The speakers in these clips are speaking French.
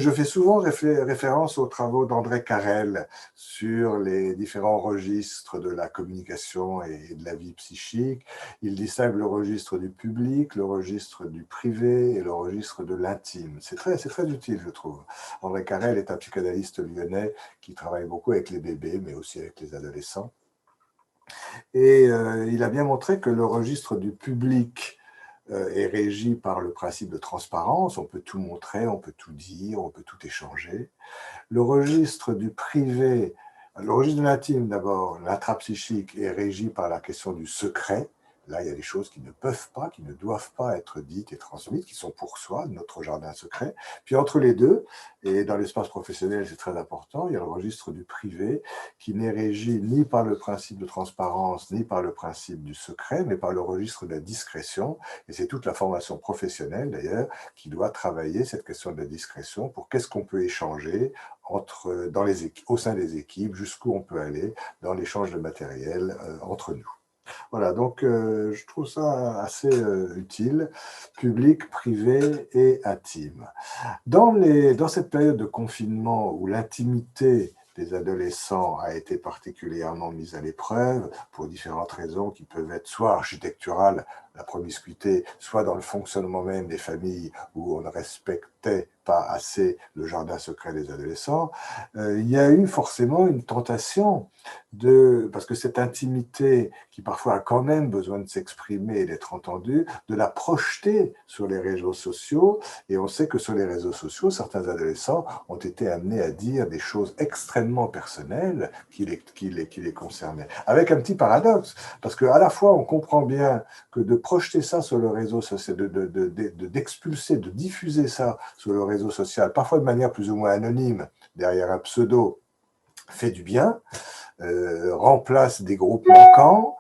Je fais souvent référence aux travaux d'André Carrel sur les différents registres de la communication et de la vie psychique. Il distingue le registre du public, le registre du privé et le registre de l'intime. C'est très utile, je trouve. André Carrel est un psychanalyste lyonnais qui travaille beaucoup avec les bébés, mais aussi avec les adolescents. Et il a bien montré que le registre du public est régi par le principe de transparence. On peut tout montrer, on peut tout dire, on peut tout échanger. Le registre du privé, le registre de l'intime d'abord, l'intrapsychique, est régi par la question du secret. Là, il y a des choses qui ne peuvent pas, qui ne doivent pas être dites et transmises, qui sont pour soi, notre jardin secret. Puis entre les deux, et dans l'espace professionnel, c'est très important, il y a le registre du privé qui n'est régi ni par le principe de transparence, ni par le principe du secret, mais par le registre de la discrétion. Et c'est toute la formation professionnelle, d'ailleurs, qui doit travailler cette question de la discrétion pour qu'est-ce qu'on peut échanger au sein des équipes, jusqu'où on peut aller dans l'échange de matériel entre nous. Voilà, donc je trouve ça assez utile, public, privé et intime. Dans cette période de confinement où l'intimité des adolescents a été particulièrement mise à l'épreuve pour différentes raisons qui peuvent être soit architecturales, la promiscuité, soit dans le fonctionnement même des familles où on ne respectait pas assez le jardin secret des adolescents, il y a eu forcément une tentation parce que cette intimité qui parfois a quand même besoin de s'exprimer et d'être entendue, de la projeter sur les réseaux sociaux. Et on sait que sur les réseaux sociaux, certains adolescents ont été amenés à dire des choses extrêmement personnelles qui les concernaient. Avec un petit paradoxe, parce qu'à la fois on comprend bien que de projeter ça sur le réseau social, d'expulser, de diffuser ça sur le réseau social, parfois de manière plus ou moins anonyme, derrière un pseudo, fait du bien, remplace des groupes manquants,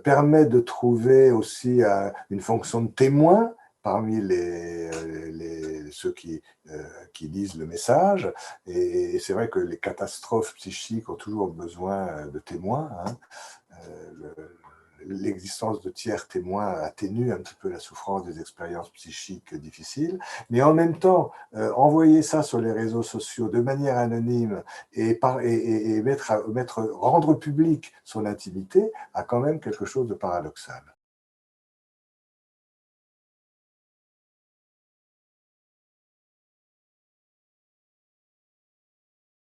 permet de trouver aussi une fonction de témoin parmi ceux qui lisent le message. Et c'est vrai que les catastrophes psychiques ont toujours besoin de témoins. Hein. L'existence de tiers témoins atténue un petit peu la souffrance des expériences psychiques difficiles, mais en même temps, envoyer ça sur les réseaux sociaux de manière anonyme et rendre public son intimité a quand même quelque chose de paradoxal.